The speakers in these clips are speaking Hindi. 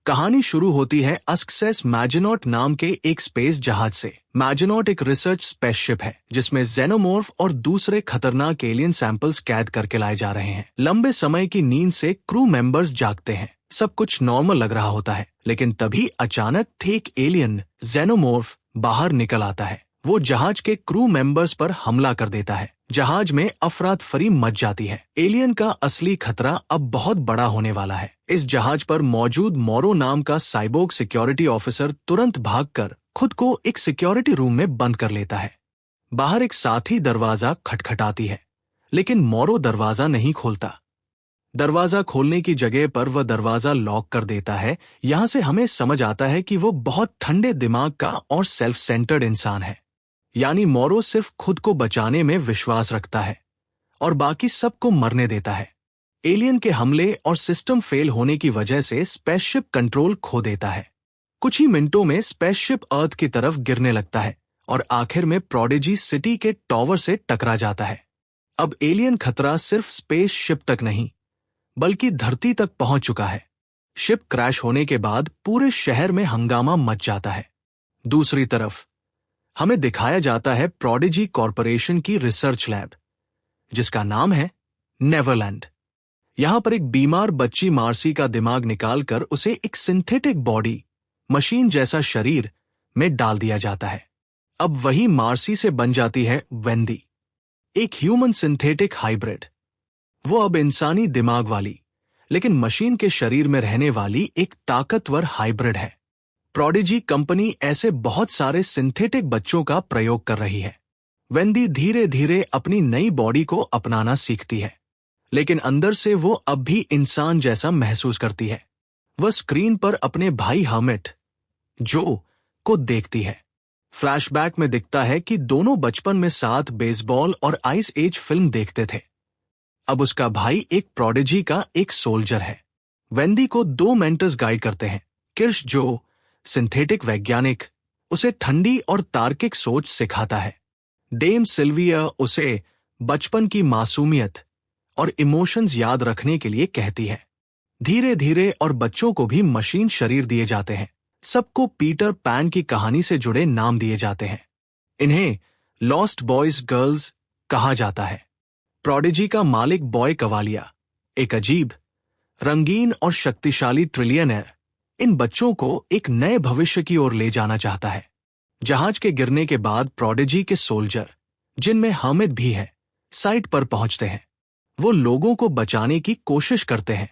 कहानी शुरू होती है अस्क्सेस मैजिनॉट नाम के एक स्पेस जहाज से। मैजिनॉट एक रिसर्च स्पेसशिप है जिसमें जेनोमॉर्फ और दूसरे खतरनाक एलियन सैंपल्स कैद करके लाए जा रहे हैं। लंबे समय की नींद से क्रू मेंबर्स जागते हैं। सब कुछ नॉर्मल लग रहा होता है, लेकिन तभी अचानक एक एलियन जेनोमॉर्फ बाहर निकल आता है। वो जहाज के क्रू मेंबर्स पर हमला कर देता है। जहाज में अफरा-तफरी मच जाती है। एलियन का असली खतरा अब बहुत बड़ा होने वाला है। इस जहाज पर मौजूद मोरो नाम का साइबोर्ग सिक्योरिटी ऑफिसर तुरंत भागकर खुद को एक सिक्योरिटी रूम में बंद कर लेता है। बाहर एक साथी दरवाजा खटखटाती है, लेकिन मोरो दरवाजा नहीं खोलता। दरवाजा खोलने की जगह पर वह दरवाजा लॉक कर देता है। यहाँ से हमें समझ आता है कि वो बहुत ठंडे दिमाग का और सेल्फ सेंटर्ड इंसान है। यानी मोरो सिर्फ खुद को बचाने में विश्वास रखता है और बाकी सबको मरने देता है। एलियन के हमले और सिस्टम फेल होने की वजह से स्पेसशिप कंट्रोल खो देता है। कुछ ही मिनटों में स्पेसशिप अर्थ की तरफ गिरने लगता है और आखिर में प्रोडिजी सिटी के टॉवर से टकरा जाता है। अब एलियन खतरा सिर्फ स्पेसशिप तक नहीं, बल्कि धरती तक पहुंच चुका है। शिप क्रैश होने के बाद पूरे शहर में हंगामा मच जाता है। दूसरी तरफ हमें दिखाया जाता है प्रोडिजी कॉरपोरेशन की रिसर्च लैब, जिसका नाम है नेवरलैंड। यहां पर एक बीमार बच्ची मार्सी का दिमाग निकालकर उसे एक सिंथेटिक बॉडी, मशीन जैसा शरीर में डाल दिया जाता है। अब वही मार्सी से बन जाती है वेंदी, एक ह्यूमन सिंथेटिक हाइब्रिड। वो अब इंसानी दिमाग वाली, लेकिन मशीन के शरीर में रहने वाली एक ताकतवर हाइब्रिड है। प्रोडिजी कंपनी ऐसे बहुत सारे सिंथेटिक बच्चों का प्रयोग कर रही है। वेंदी धीरे धीरे अपनी नई बॉडी को अपनाना सीखती है, लेकिन अंदर से वो अब भी इंसान जैसा महसूस करती है। वह स्क्रीन पर अपने भाई हर्मिट, जो को देखती है। फ्लैशबैक में दिखता है कि दोनों बचपन में साथ बेसबॉल और आइस एज फिल्म देखते थे। अब उसका भाई एक प्रोडिजी का एक सोल्जर है। वेंदी को 2 मेंटर्स गाइड करते हैं। किर्श, जो सिंथेटिक वैज्ञानिक, उसे ठंडी और तार्किक सोच सिखाता है। डेम सिल्विया उसे बचपन की मासूमियत और इमोशंस याद रखने के लिए कहती है। धीरे धीरे और बच्चों को भी मशीन शरीर दिए जाते हैं। सबको पीटर पैन की कहानी से जुड़े नाम दिए जाते हैं। इन्हें लॉस्ट बॉयज गर्ल्स कहा जाता है। प्रोडिजी का मालिक बॉय कवालिया, एक अजीब, रंगीन और शक्तिशाली ट्रिलियनर, इन बच्चों को एक नए भविष्य की ओर ले जाना चाहता है। जहाज के गिरने के बाद प्रोडिजी के सोल्जर, जिनमें हामिद भी है, साइट पर पहुंचते हैं। वो लोगों को बचाने की कोशिश करते हैं।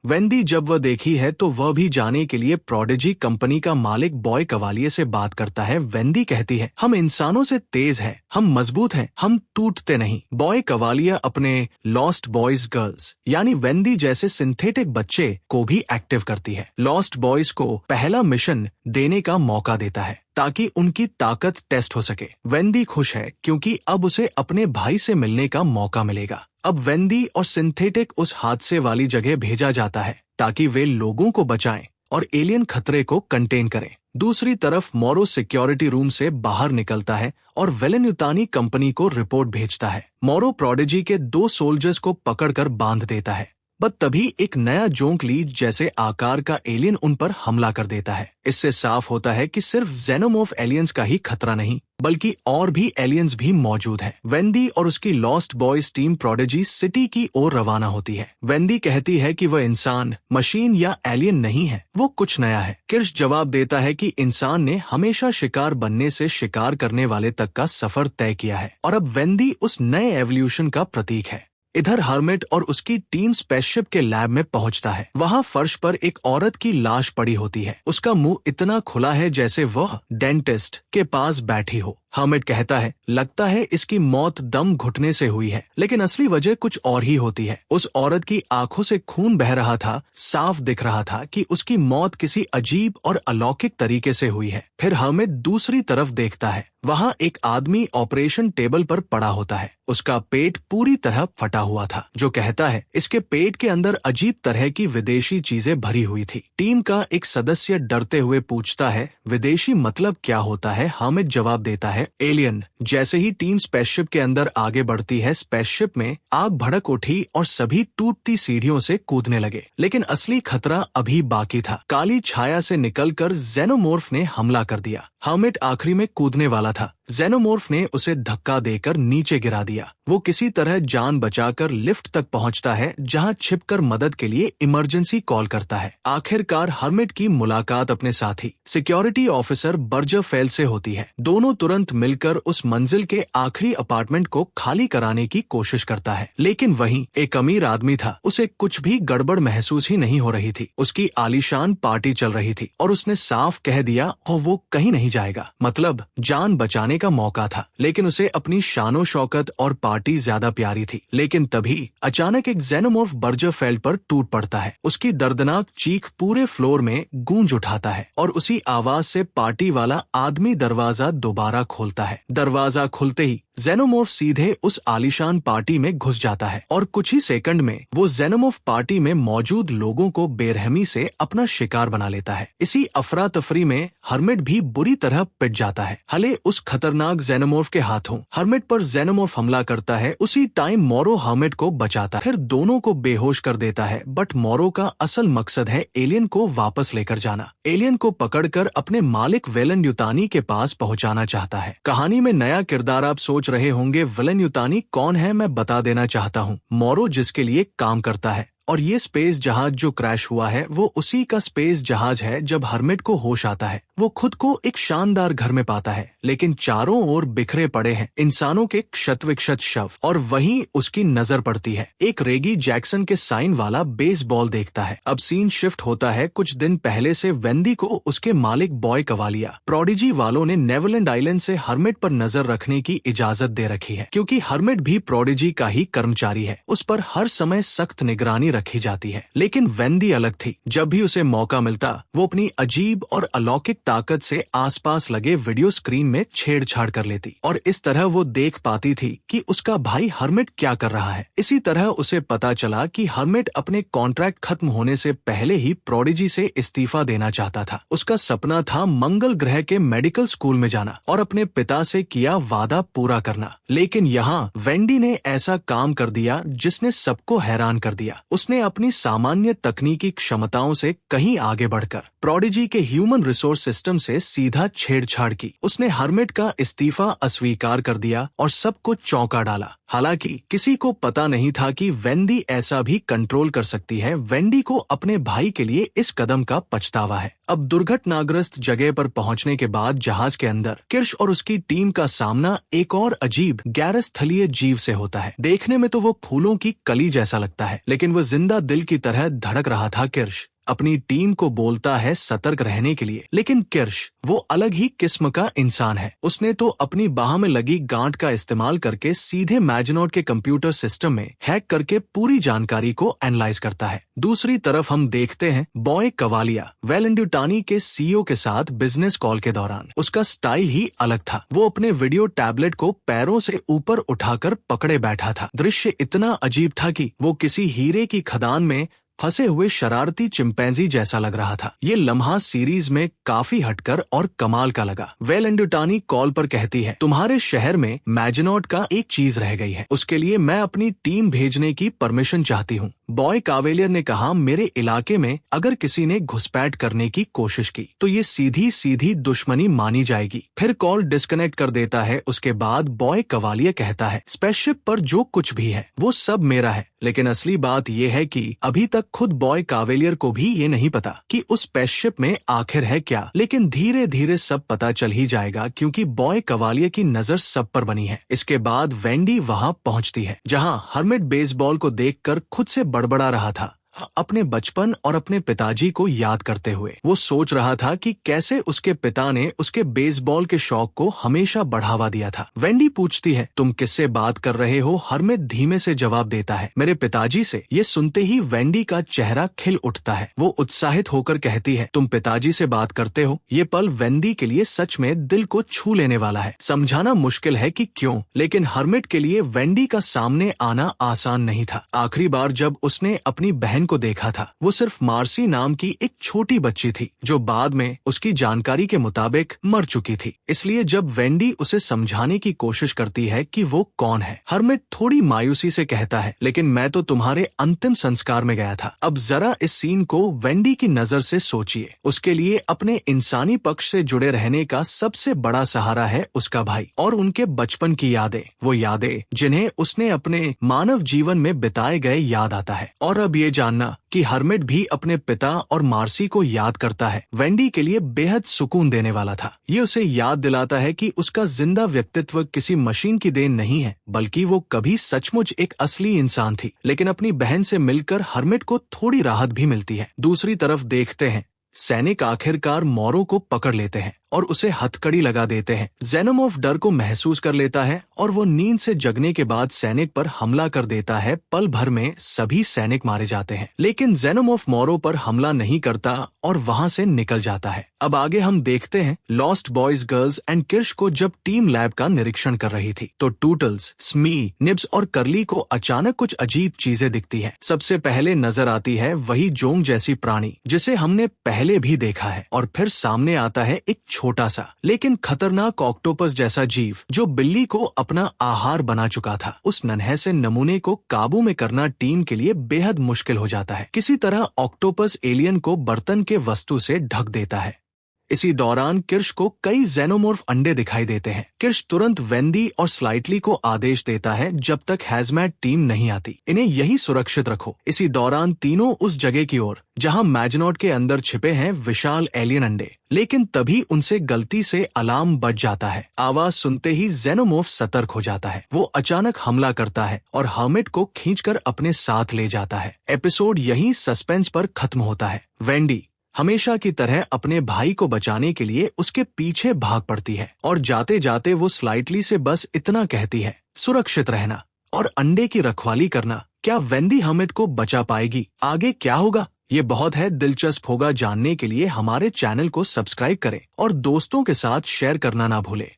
वेंदी जब वह देखी है तो वह भी जाने के लिए प्रोडिजी कंपनी का मालिक बॉय कवालिये से बात करता है। वेंदी कहती है, हम इंसानों से तेज हैं, हम मजबूत हैं, हम टूटते नहीं। बॉय कवालिया अपने लॉस्ट बॉयज गर्ल्स यानी वेंदी जैसे सिंथेटिक बच्चे को भी एक्टिव करती है। लॉस्ट बॉयज को पहला मिशन देने का मौका देता है ताकि उनकी ताकत टेस्ट हो सके। वेंदी खुश है क्योंकि अब उसे अपने भाई से मिलने का मौका मिलेगा। अब वेंदी और सिंथेटिक उस हादसे वाली जगह भेजा जाता है ताकि वे लोगों को बचाएं और एलियन खतरे को कंटेन करें। दूसरी तरफ मोरो सिक्योरिटी रूम से बाहर निकलता है और वेलेन्युतानी कंपनी को रिपोर्ट भेजता है। मोरो प्रोडिजी के 2 सोल्जर्स को पकड़कर बांध देता है, बट तभी एक नया जोंक लीज जैसे आकार का एलियन उन पर हमला कर देता है। इससे साफ होता है कि सिर्फ जेनोमॉर्फ एलियंस का ही खतरा नहीं, बल्कि और भी एलियंस भी मौजूद हैं। वेंदी और उसकी lost boys team prodigy city की ओर रवाना होती है। वेंदी कहती है कि वह इंसान, मशीन या एलियन नहीं है, वो कुछ नया है। किर्श जवाब देता है कि इंसान ने हमेशा शिकार बनने से शिकार करने वाले तक का सफर तय किया है और अब वेंदी उस नए एवोल्यूशन का प्रतीक है। इधर हर्मिट और उसकी टीम स्पेसशिप के लैब में पहुंचता है। वहां फर्श पर एक औरत की लाश पड़ी होती है। उसका मुंह इतना खुला है जैसे वह डेंटिस्ट के पास बैठी हो। हर्मिट कहता है, लगता है इसकी मौत दम घुटने से हुई है, लेकिन असली वजह कुछ और ही होती है। उस औरत की आंखों से खून बह रहा था। साफ दिख रहा था कि उसकी मौत किसी अजीब और अलौकिक तरीके से हुई है। फिर हर्मिट दूसरी तरफ देखता है। वहां एक आदमी ऑपरेशन टेबल पर पड़ा होता है। उसका पेट पूरी तरह फटा हुआ था, जो कहता है इसके पेट के अंदर अजीब तरह की विदेशी चीजें भरी हुई थी। टीम का एक सदस्य डरते हुए पूछता है, विदेशी मतलब क्या होता है? हामिद जवाब देता है, है एलियन। जैसे ही टीम स्पेसशिप के अंदर आगे बढ़ती है, स्पेसशिप में आग भड़क उठी और सभी टूटती सीढ़ियों से कूदने लगे। लेकिन असली खतरा अभी बाकी था। काली छाया से निकलकर जेनोमॉर्फ ने हमला कर दिया। हर्मिट आखिरी में कूदने वाला था। जेनोमॉर्फ ने उसे धक्का देकर नीचे गिरा दिया। वो किसी तरह जान बचाकर लिफ्ट तक पहुंचता है, जहां छिपकर मदद के लिए इमरजेंसी कॉल करता है। आखिरकार हर्मिट की मुलाकात अपने साथी सिक्योरिटी ऑफिसर बर्जरफेल से होती है। दोनों तुरंत मिलकर उस मंजिल के आखिरी अपार्टमेंट को खाली कराने की कोशिश करता है। लेकिन वहीं एक अमीर आदमी था। उसे कुछ भी गड़बड़ महसूस ही नहीं हो रही थी। उसकी आलीशान पार्टी चल रही थी और उसने साफ कह दिया और वो कहीं नहीं जाएगा। मतलब जान बचाने का मौका था, लेकिन उसे अपनी शानो शौकत और पार्टी ज्यादा प्यारी थी। लेकिन तभी अचानक एक जेनोमॉर्फ बर्जरफेल्ड पर टूट पड़ता है। उसकी दर्दनाक चीख पूरे फ्लोर में गूंज उठाता है और उसी आवाज से पार्टी वाला आदमी दरवाजा दोबारा खोलता है। दरवाजा खुलते ही जेनोमॉर्फ सीधे उस आलीशान पार्टी में घुस जाता है और कुछ ही सेकंड में वो जेनोमॉर्फ पार्टी में मौजूद लोगों को बेरहमी से अपना शिकार बना लेता है। इसी अफरा तफरी में हर्मिट भी बुरी तरह पिट जाता है, हले उस खतरनाक जेनोमॉर्फ के हाथों। हर्मिट पर जेनोमॉर्फ हमला करता है। उसी टाइम मोरो हर्मिट को बचाता है, फिर दोनों को बेहोश कर देता है। बट मोरो का असल मकसद है एलियन को वापस लेकर जाना। एलियन को पकड़कर अपने मालिक वेलन-युतानी के पास पहुंचाना चाहता है। कहानी में नया किरदार आप सोच रहे होंगे वेलन-युतानी कौन है, मैं बता देना चाहता हूँ। मोरो जिसके लिए काम करता है। और ये स्पेस जहाज जो क्रैश हुआ है वो उसी का स्पेस जहाज है। जब हर्मिट को होश आता है वो खुद को एक शानदार घर में पाता है, लेकिन चारों ओर बिखरे पड़े हैं इंसानों के क्षत विक्षत शव। और वहीं उसकी नजर पड़ती है एक रेगी जैक्सन के साइन वाला बेसबॉल देखता है। अब सीन शिफ्ट होता है कुछ दिन पहले से। वेंदी को उसके मालिक बॉय कवालिया प्रोडिजी वालों ने नेवरलैंड आइलैंड से हर्मिट पर नजर रखने की इजाजत दे रखी है, क्योंकि हर्मिट भी प्रोडिजी का ही कर्मचारी है। उस पर हर समय सख्त निगरानी रखी जाती है। लेकिन वेंदी अलग थी। जब भी उसे मौका मिलता वो अपनी अजीब और अलौकिक ताकत से आसपास लगे वीडियो स्क्रीन में छेड़छाड़ कर लेती और इस तरह वो देख पाती थी कि उसका भाई हर्मिट क्या कर रहा है। इसी तरह उसे पता चला कि हर्मिट अपने कॉन्ट्रैक्ट खत्म होने से पहले ही प्रोडिजी से इस्तीफा देना चाहता था। उसका सपना था मंगल ग्रह के मेडिकल स्कूल में जाना और अपने पिता से किया वादा पूरा करना। लेकिन यहाँ वेंडी ने ऐसा काम कर दिया जिसने सबको हैरान कर दिया। उसने अपनी सामान्य तकनीकी क्षमताओं से कहीं आगे बढ़कर प्रोडिजी के ह्यूमन रिसोर्स सिस्टम से सीधा छेड़छाड़ की। उसने हर्मिट का इस्तीफा अस्वीकार कर दिया और सबको चौंका डाला। हालांकि किसी को पता नहीं था कि वेंडी ऐसा भी कंट्रोल कर सकती है। वेंडी को अपने भाई के लिए इस कदम का पछतावा है। अब दुर्घटनाग्रस्त जगह पर पहुंचने के बाद जहाज के अंदर किर्श और उसकी टीम का सामना एक और अजीब गैर स्थलीय जीव से होता है। देखने में तो वो फूलों की कली जैसा लगता है, लेकिन वो जिंदा दिल की तरह धड़क रहा था। किर्श अपनी टीम को बोलता है सतर्क रहने के लिए, लेकिन किर्श वो अलग ही किस्म का इंसान है। उसने तो अपनी बाह में लगी गांठ का इस्तेमाल करके सीधे मैजनॉट के कंप्यूटर सिस्टम में हैक करके पूरी जानकारी को एनालाइज करता है। दूसरी तरफ हम देखते हैं बॉय कवालिया वेलन-युतानी के सीईओ के साथ बिजनेस कॉल के दौरान। उसका स्टाइल ही अलग था। वो अपने वीडियो टैबलेट को पैरों से ऊपर उठाकर पकड़े बैठा था। दृश्य इतना अजीब था कि वो किसी हीरे की खदान में फंसे हुए शरारती चिंपैंजी जैसा लग रहा था। ये लम्हा सीरीज में काफी हटकर और कमाल का लगा। वेलन-युतानी कॉल पर कहती है, तुम्हारे शहर में मैजनॉट का एक चीज रह गई है, उसके लिए मैं अपनी टीम भेजने की परमिशन चाहती हूँ। बॉय कावेलियर ने कहा, मेरे इलाके में अगर किसी ने घुसपैठ करने की कोशिश की तो ये सीधी सीधी दुश्मनी मानी जाएगी। फिर कॉल डिस्कनेक्ट कर देता है। उसके बाद बॉय कवालियर कहता है, स्पेसशिप पर जो कुछ भी है वो सब मेरा है। लेकिन असली बात यह है कि अभी तक खुद बॉय कावेलियर को भी ये नहीं पता कि उस स्पेसशिप में आखिर है क्या। लेकिन धीरे धीरे सब पता चल ही जाएगा, क्योंकि बॉय कवालियर की नजर सब पर बनी है। इसके बाद वेंडी वहां पहुंचती है, जहां हर्मिट बेसबॉल को देखकर खुद से बड़बड़ा रहा था। अपने बचपन और अपने पिताजी को याद करते हुए वो सोच रहा था कि कैसे उसके पिता ने उसके बेसबॉल के शौक को हमेशा बढ़ावा दिया था। वेंडी पूछती है, तुम किससे बात कर रहे हो? हर्मिट धीमे से जवाब देता है, मेरे पिताजी से। ये सुनते ही वेंडी का चेहरा खिल उठता है। वो उत्साहित होकर कहती है, तुम पिताजी से बात करते हो? ये पल वेंडी के लिए सच में दिल को छू लेने वाला है। समझाना मुश्किल है कि क्यों, लेकिन हर्मिट के लिए वेंडी का सामने आना आसान नहीं था। आखिरी बार जब उसने अपनी बहन वेन को देखा था वो सिर्फ मार्सी नाम की एक छोटी बच्ची थी जो बाद में उसकी जानकारी के मुताबिक मर चुकी थी। इसलिए जब वेंडी उसे समझाने की कोशिश करती है कि वो कौन है, हर्मिट थोड़ी मायूसी से कहता है, लेकिन मैं तो तुम्हारे अंतिम संस्कार में गया था। अब जरा इस सीन को वेंडी की नजर से सोचिए। उसके लिए अपने इंसानी पक्ष से जुड़े रहने का सबसे बड़ा सहारा है उसका भाई और उनके बचपन की यादें, वो यादें जिन्हें उसने अपने मानव जीवन में बिताए गए याद आता है। और अब ये जानना कि हर्मिट भी अपने पिता और मार्सी को याद करता है, वेंडी के लिए बेहद सुकून देने वाला था। ये उसे याद दिलाता है कि उसका जिंदा व्यक्तित्व किसी मशीन की देन नहीं है, बल्कि वो कभी सचमुच एक असली इंसान थी। लेकिन अपनी बहन से मिलकर हर्मिट को थोड़ी राहत भी मिलती है। दूसरी तरफ देखते हैं, सैनिक आखिरकार मोरो को पकड़ लेते हैं और उसे हथकड़ी लगा देते हैं। जेनोमॉर्फ डर को महसूस कर लेता है और वो नींद से जगने के बाद सैनिक पर हमला कर देता है। पल भर में सभी सैनिक मारे जाते हैं, लेकिन जेनोमॉर्फ मोरो पर हमला नहीं करता और वहां से निकल जाता है। अब आगे हम देखते हैं लॉस्ट बॉयज गर्ल्स एंड किर्श को जब टीम लैब का निरीक्षण कर रही थी तो टूटल्स, स्मी, निब्स और करली को अचानक कुछ अजीब चीजें दिखती हैं। सबसे पहले नजर आती है वही जोंग जैसी प्राणी जिसे हमने पहले भी देखा है, और फिर सामने आता है एक छोटा सा लेकिन खतरनाक ऑक्टोपस जैसा जीव जो बिल्ली को अपना आहार बना चुका था। उस नन्हे से नमूने को काबू में करना टीम के लिए बेहद मुश्किल हो जाता है। किसी तरह ऑक्टोपस एलियन को बर्तन के वस्तु से ढक देता है। इसी दौरान किर्श को कई जेनोमॉर्फ अंडे दिखाई देते हैं। किर्श तुरंत वेंडी और स्लाइटली को आदेश देता है जब तक हैजमैट टीम नहीं आती, इन्हें यही सुरक्षित रखो। इसी दौरान तीनों उस जगह की ओर जहां मैजनॉट के अंदर छिपे हैं विशाल एलियन अंडे, लेकिन तभी उनसे गलती से अलार्म बज जाता है। आवाज सुनते ही जेनोमॉर्फ सतर्क हो जाता है। वो अचानक हमला करता है और हर्मिट को खींचकर अपने साथ ले जाता है। एपिसोड यहीं सस्पेंस पर खत्म होता है। वेंडी हमेशा की तरह अपने भाई को बचाने के लिए उसके पीछे भाग पड़ती है और जाते जाते वो स्लाइटली से बस इतना कहती है, सुरक्षित रहना और अंडे की रखवाली करना। क्या वेंडी हर्मिट को बचा पाएगी? आगे क्या होगा ये बहुत है दिलचस्प होगा जानने के लिए हमारे चैनल को सब्सक्राइब करें और दोस्तों के साथ शेयर करना ना भूलें।